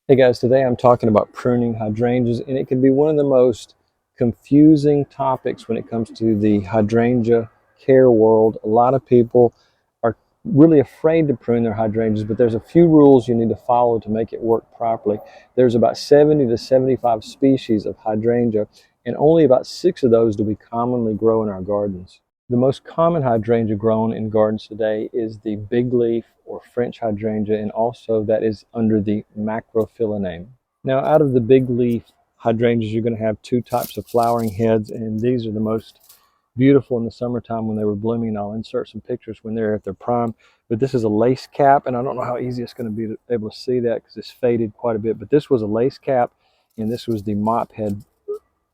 Hey guys, today I'm talking about pruning hydrangeas, and it can be one of the most confusing topics when it comes to the hydrangea care world. A lot of people are really afraid to prune their hydrangeas, but there's a few rules you need to follow to make it work properly. There's about 70 to 75 species of hydrangea, and only about 6 of those do we commonly grow in our gardens. The most common hydrangea grown in gardens today is the big leaf or French hydrangea, and also that is under the macrophylla name. Now, out of the big leaf hydrangeas, you're going to have two types of flowering heads, and these are the most beautiful in the summertime when they were blooming. I'll insert some pictures when they're at their prime. But this is a lace cap, and I don't know how easy it's going to be to able to see that because it's faded quite a bit. But this was a lace cap, and this was the mop head.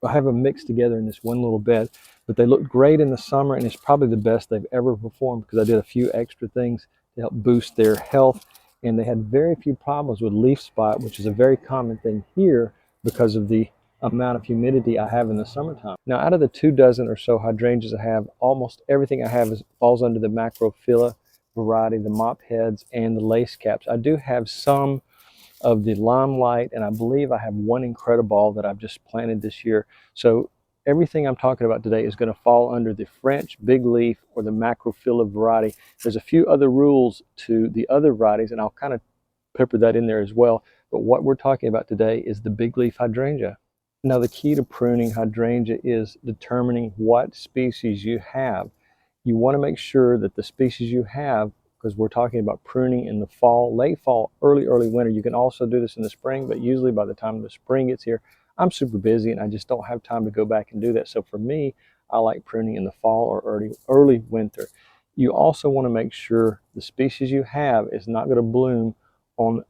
I have them mixed together in this one little bed, but they look great in the summer, and it's probably the best they've ever performed because I did a few extra things to help boost their health, and they had very few problems with leaf spot, which is a very common thing here because of the amount of humidity I have in the summertime. Now, out of the 2 dozen or so hydrangeas I have, almost everything I have falls under the macrophylla variety, the mop heads and the lace caps. I do have some of the limelight, and I believe I have one incredible that I've just planted this year. So everything I'm talking about today is going to fall under the French big leaf or the macrophylla variety. There's a few other rules to the other varieties, and I'll kind of pepper that in there as well. But what we're talking about today is the big leaf hydrangea. Now, the key to pruning hydrangea is determining what species you have. You want to make sure that the species you have, because we're talking about pruning in the fall, late fall, early winter. You can also do this in the spring, but usually by the time the spring gets here, I'm super busy and I just don't have time to go back and do that. So for me, I like pruning in the fall or early winter. You also want to make sure the species you have is not going to bloom on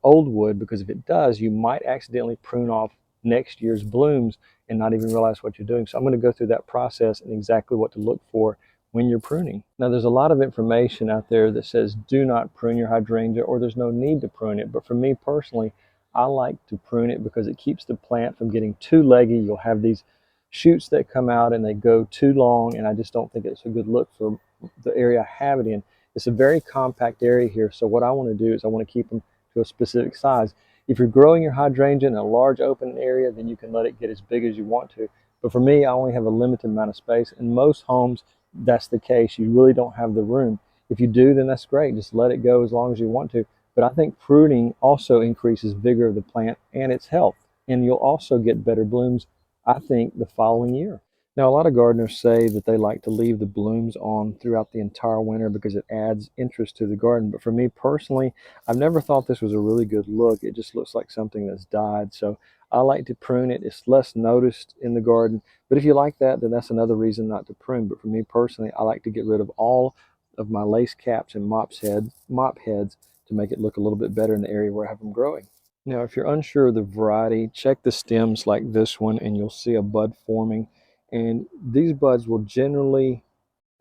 old wood, because if it does, you might accidentally prune off next year's blooms and not even realize what you're doing. So I'm going to go through that process and exactly what to look for when you're pruning. Now, there's a lot of information out there that says do not prune your hydrangea, or there's no need to prune it. But for me personally, I like to prune it because it keeps the plant from getting too leggy. You'll have these shoots that come out and they go too long, and I just don't think it's a good look for the area I have it in. It's a very compact area here, so what I want to do is I want to keep them to a specific size. If you're growing your hydrangea in a large open area, then you can let it get as big as you want to. But for me, I only have a limited amount of space. In most homes, that's the case. You really don't have the room. If you do, then that's great. Just let it go as long as you want to. But I think pruning also increases vigor of the plant and its health. And you'll also get better blooms, I think, the following year. Now, a lot of gardeners say that they like to leave the blooms on throughout the entire winter because it adds interest to the garden. But for me personally, I've never thought this was a really good look. It just looks like something that's died. So I like to prune it. It's less noticed in the garden. But if you like that, then that's another reason not to prune. But for me personally, I like to get rid of all of my lace caps and mop heads to make it look a little bit better in the area where I have them growing. Now, if you're unsure of the variety, check the stems like this one and you'll see a bud forming. And these buds will generally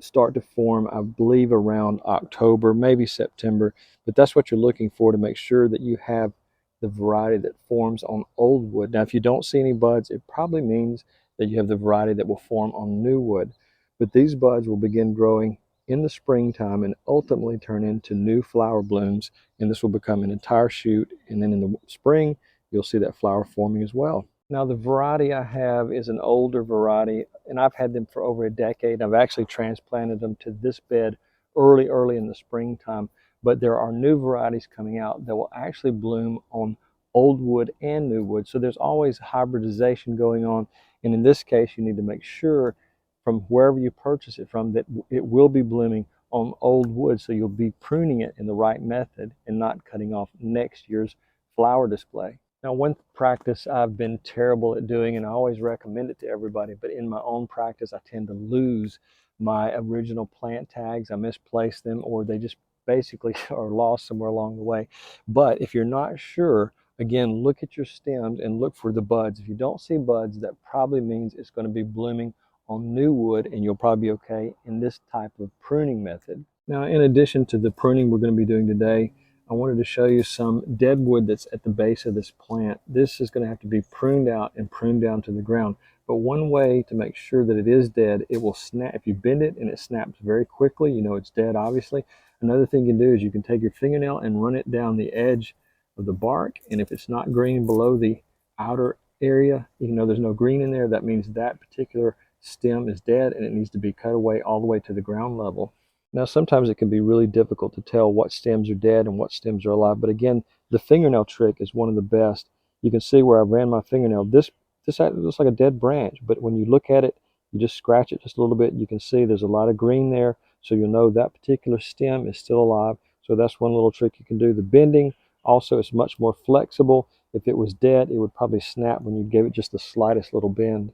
start to form, I believe, around October, maybe September. But that's what you're looking for to make sure that you have the variety that forms on old wood. Now, if you don't see any buds, it probably means that you have the variety that will form on new wood. But these buds will begin growing in the springtime and ultimately turn into new flower blooms. And this will become an entire shoot. And then in the spring, you'll see that flower forming as well. Now, the variety I have is an older variety, and I've had them for over a decade. I've actually transplanted them to this bed early in the springtime. But there are new varieties coming out that will actually bloom on old wood and new wood. So there's always hybridization going on. And in this case, you need to make sure from wherever you purchase it from that it will be blooming on old wood. So you'll be pruning it in the right method and not cutting off next year's flower display. Now, one practice I've been terrible at doing, and I always recommend it to everybody, but in my own practice, I tend to lose my original plant tags. I misplace them, or they just basically are lost somewhere along the way. But if you're not sure, again, look at your stems and look for the buds. If you don't see buds, that probably means it's going to be blooming on new wood, and you'll probably be okay in this type of pruning method. Now, in addition to the pruning we're going to be doing today, I wanted to show you some dead wood that's at the base of this plant. This is going to have to be pruned out and pruned down to the ground. But one way to make sure that it is dead, it will snap. If you bend it and it snaps very quickly, you know it's dead, obviously. Another thing you can do is you can take your fingernail and run it down the edge of the bark. And if it's not green below the outer area, even though there's no green in there, that means that particular stem is dead and it needs to be cut away all the way to the ground level. Now, sometimes it can be really difficult to tell what stems are dead and what stems are alive. But again, the fingernail trick is one of the best. You can see where I ran my fingernail. This looks like a dead branch, but when you look at it, you just scratch it just a little bit, you can see there's a lot of green there, so you'll know that particular stem is still alive. So that's one little trick you can do. The bending also is much more flexible. If it was dead, it would probably snap when you gave it just the slightest little bend.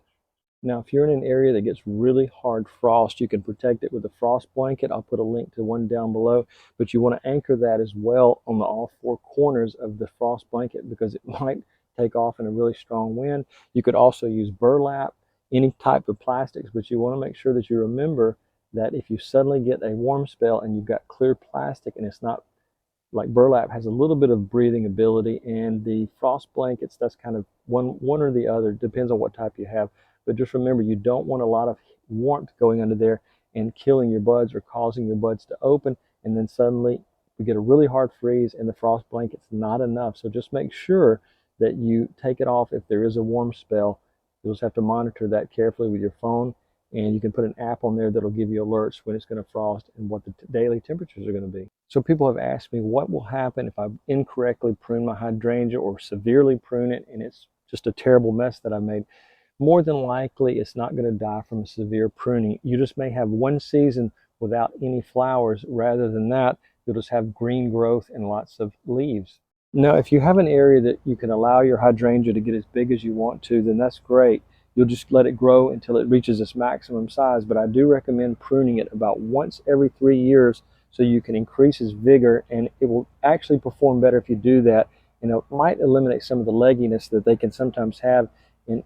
Now, if you're in an area that gets really hard frost, you can protect it with a frost blanket. I'll put a link to one down below, but you want to anchor that as well on all four corners of the frost blanket because it might take off in a really strong wind. You could also use burlap, any type of plastics, but you want to make sure that you remember that if you suddenly get a warm spell and you've got clear plastic and it's not like burlap has a little bit of breathing ability, and the frost blankets, that's kind of one or the other, depends on what type you have. But just remember, you don't want a lot of warmth going under there and killing your buds or causing your buds to open, and then suddenly we get a really hard freeze and the frost blanket's not enough. So just make sure that you take it off if there is a warm spell. You'll just have to monitor that carefully with your phone, and you can put an app on there that'll give you alerts when it's going to frost and what the daily temperatures are going to be. So people have asked me what will happen if I incorrectly prune my hydrangea or severely prune it and it's just a terrible mess that I made. More than likely, it's not going to die from a severe pruning. You just may have one season without any flowers. Rather than that, you'll just have green growth and lots of leaves. Now, if you have an area that you can allow your hydrangea to get as big as you want to, then that's great. You'll just let it grow until it reaches its maximum size. But I do recommend pruning it about once every 3 years so you can increase its vigor, and it will actually perform better if you do that. And it might eliminate some of the legginess that they can sometimes have. And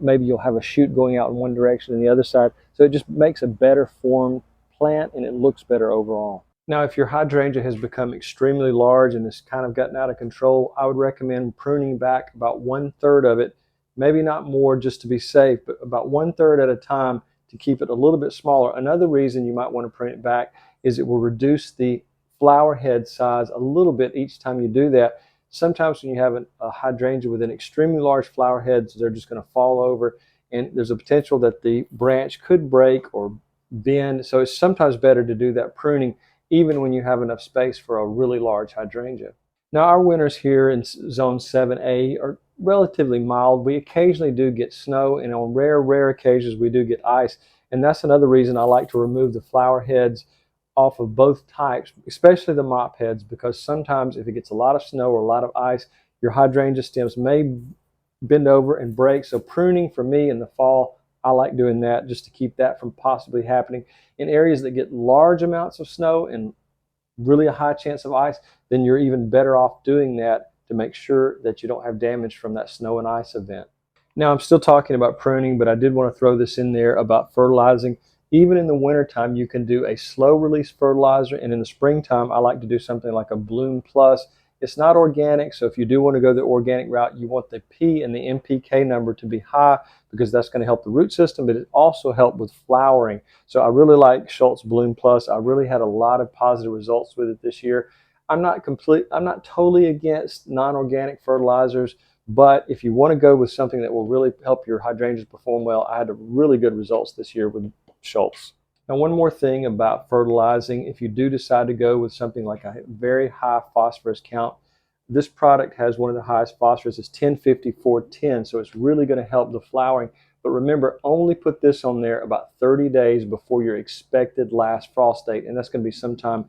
maybe you'll have a shoot going out in one direction and the other side. So it just makes a better formed plant and it looks better overall. Now, if your hydrangea has become extremely large and has kind of gotten out of control, I would recommend pruning back about 1/3 of it, maybe not more just to be safe, but about 1/3 at a time to keep it a little bit smaller. Another reason you might want to prune it back is it will reduce the flower head size a little bit each time you do that. Sometimes when you have a hydrangea with an extremely large flower heads, they're just going to fall over, and there's a potential that the branch could break or bend. So it's sometimes better to do that pruning even when you have enough space for a really large hydrangea. Now, our winters here in zone 7A are relatively mild. We occasionally do get snow, and on rare occasions we do get ice. And that's another reason I like to remove the flower heads off of both types, especially the mop heads, because sometimes if it gets a lot of snow or a lot of ice, your hydrangea stems may bend over and break. So pruning for me in the fall, I like doing that just to keep that from possibly happening. In areas that get large amounts of snow and really a high chance of ice, then you're even better off doing that to make sure that you don't have damage from that snow and ice event. Now, I'm still talking about pruning, but I did want to throw this in there about fertilizing. Even in the wintertime, you can do a slow release fertilizer, and in the springtime, I like to do something like a Bloom Plus. It's not organic, so if you do want to go the organic route, you want the P and the NPK number to be high because that's going to help the root system, but it also helps with flowering. So I really like Schultz Bloom Plus. I really had a lot of positive results with it this year. I'm not totally against non-organic fertilizers, but if you want to go with something that will really help your hydrangeas perform well, I had really good results this year with Schultz. Now, one more thing about fertilizing, if you do decide to go with something like a very high phosphorus count, this product has one of the highest phosphorus, it's 105410, so it's really going to help the flowering. But remember, only put this on there about 30 days before your expected last frost date, and that's going to be sometime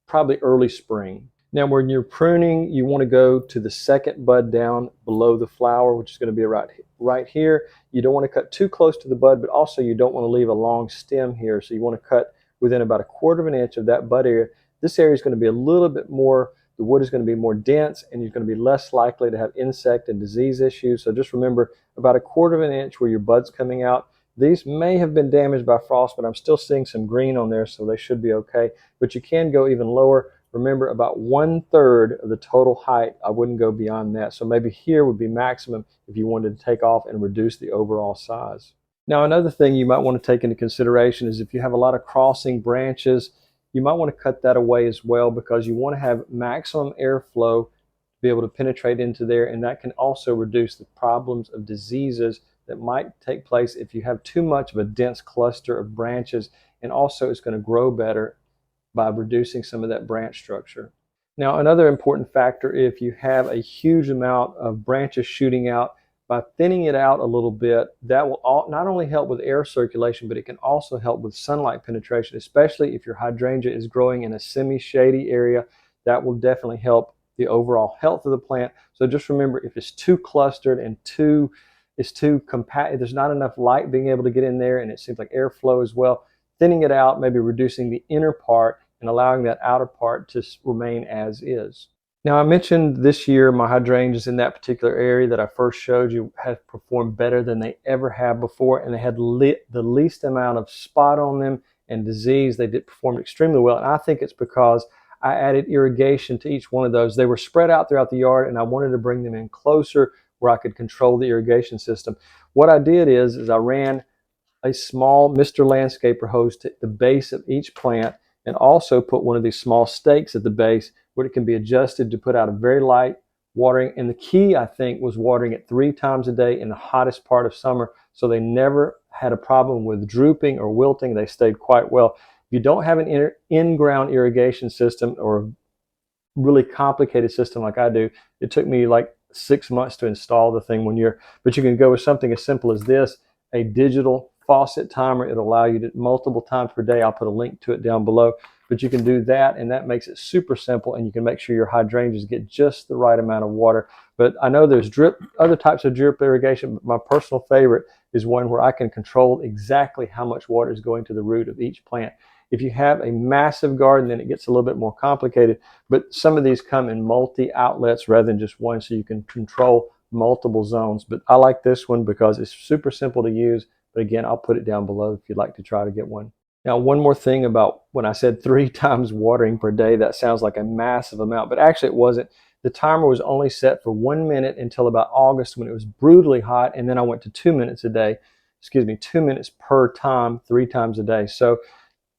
probably early spring. Now, when you're pruning, you want to go to the second bud down below the flower, which is going to be right here. You don't want to cut too close to the bud, but also you don't want to leave a long stem here. So you want to cut within about 1/4 inch of that bud area. This area is going to be a little bit more, the wood is going to be more dense, and you're going to be less likely to have insect and disease issues. So just remember, about 1/4 inch where your bud's coming out. These may have been damaged by frost, but I'm still seeing some green on there, so they should be okay. But you can go even lower. Remember, about 1/3 of the total height. I wouldn't go beyond that. So maybe here would be maximum if you wanted to take off and reduce the overall size. Now, another thing you might want to take into consideration is if you have a lot of crossing branches, you might want to cut that away as well because you want to have maximum airflow be able to penetrate into there, and that can also reduce the problems of diseases that might take place if you have too much of a dense cluster of branches. And also it's going to grow better by reducing some of that branch structure. Now, another important factor, if you have a huge amount of branches shooting out, by thinning it out a little bit, that will not only help with air circulation, but it can also help with sunlight penetration, especially if your hydrangea is growing in a semi-shady area. That will definitely help the overall health of the plant. So just remember, if it's too clustered and it's too compact, there's not enough light being able to get in there, and it seems like airflow as well, thinning it out, maybe reducing the inner part and allowing that outer part to remain as is. Now, I mentioned this year my hydrangeas in that particular area that I first showed you have performed better than they ever have before, and they had the least amount of spot on them and disease. They did perform extremely well, and I think it's because I added irrigation to each one of those. They were spread out throughout the yard, and I wanted to bring them in closer where I could control the irrigation system. What I did is I ran a small Mr. Landscaper hose to the base of each plant, and also put one of these small stakes at the base where it can be adjusted to put out a very light watering. And the key, I think, was watering it 3 times a day in the hottest part of summer, so they never had a problem with drooping or wilting. They stayed quite well. If you don't have an in-ground irrigation system or a really complicated system like I do, it took me like 6 months to install the thing 1 year. But you can go with something as simple as this, a digital faucet timer. It'll allow you to multiple times per day. I'll put a link to it down below. But you can do that, and that makes it super simple, and you can make sure your hydrangeas get just the right amount of water. But I know there's other types of drip irrigation, but my personal favorite is one where I can control exactly how much water is going to the root of each plant. If you have a massive garden, then it gets a little bit more complicated, but some of these come in multi-outlets rather than just one, so you can control multiple zones. But I like this one because it's super simple to use. But again, I'll put it down below if you'd like to try to get one. Now, one more thing about when I said 3 times watering per day, that sounds like a massive amount, but actually it wasn't. The timer was only set for 1 minute until about August when it was brutally hot, and then I went to 2 minutes a day, 2 minutes per time, 3 times a day. So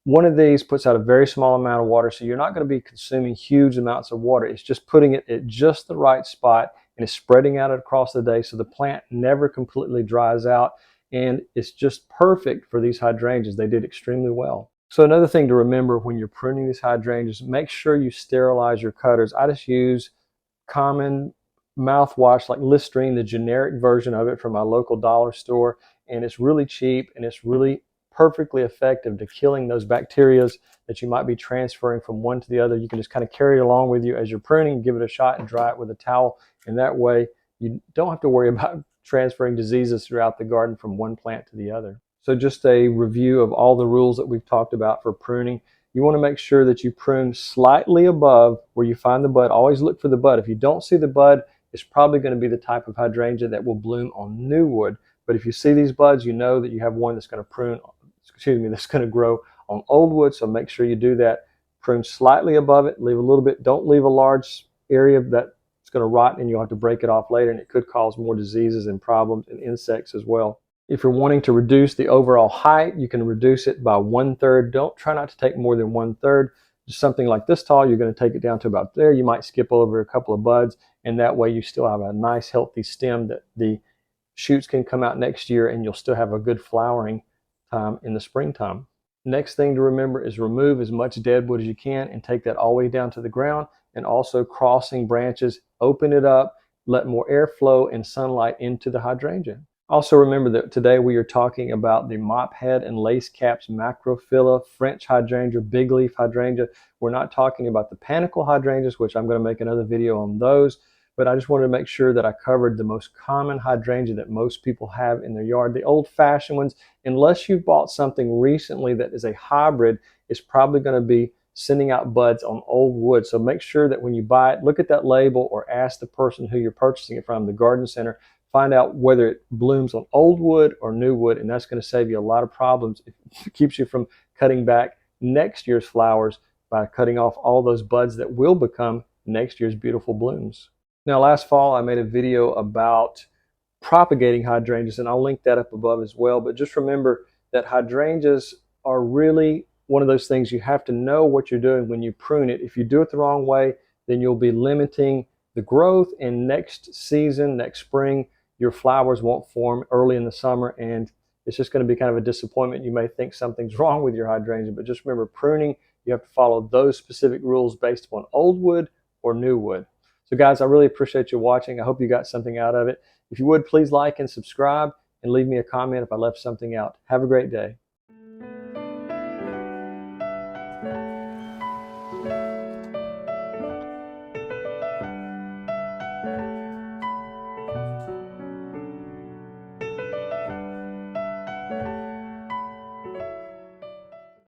one of these puts out a very small amount of water, so you're not going to be consuming huge amounts of water. It's just putting it at just the right spot, and it's spreading out across the day so the plant never completely dries out. And it's just perfect for these hydrangeas. They did extremely well. So another thing to remember when you're pruning these hydrangeas, make sure you sterilize your cutters. I just use common mouthwash like Listerine, the generic version of it from my local dollar store, and it's really cheap, and it's really perfectly effective to killing those bacteria that you might be transferring from one to the other. You can just kind of carry it along with you as you're pruning, give it a shot, and dry it with a towel, and that way you don't have to worry about transferring diseases throughout the garden from one plant to the other. So just a review of all the rules that we've talked about for pruning. You want to make sure that you prune slightly above where you find the bud. Always look for the bud. If you don't see the bud, it's probably going to be the type of hydrangea that will bloom on new wood. But if you see these buds, you know that you have one that's going to that's going to grow on old wood. So make sure you do that. Prune slightly above it, leave a little bit. Don't leave a large area that it's going to rot, and you'll have to break it off later, and it could cause more diseases and problems and insects as well. If you're wanting to reduce the overall height, you can reduce it by 1/3. Try not to take more than 1/3. Just something like this tall, you're going to take it down to about there. You might skip over a couple of buds, and that way you still have a nice healthy stem that the shoots can come out next year, and you'll still have a good flowering time in the springtime. Next thing to remember is remove as much deadwood as you can and take that all the way down to the ground, and also crossing branches, open it up, let more airflow and sunlight into the hydrangea. Also remember that today we are talking about the mop head and lace caps macrophylla, French hydrangea, big leaf hydrangea. We're not talking about the panicle hydrangeas, which I'm going to make another video on those, but I just wanted to make sure that I covered the most common hydrangea that most people have in their yard. The old-fashioned ones, unless you've bought something recently that is a hybrid, it's probably going to be sending out buds on old wood. So make sure that when you buy it, look at that label or ask the person who you're purchasing it from, the garden center, find out whether it blooms on old wood or new wood, and that's going to save you a lot of problems. It keeps you from cutting back next year's flowers by cutting off all those buds that will become next year's beautiful blooms. Now, last fall, I made a video about propagating hydrangeas, and I'll link that up above as well. But just remember that hydrangeas are really one of those things you have to know what you're doing when you prune it. If you do it the wrong way, then you'll be limiting the growth, and next season, next spring, your flowers won't form early in the summer, and it's just going to be kind of a disappointment. You may think something's wrong with your hydrangea, but just remember, pruning, you have to follow those specific rules based upon old wood or new wood. So guys, I really appreciate you watching. I hope you got something out of it. If you would, please like and subscribe and leave me a comment if I left something out. Have a great day.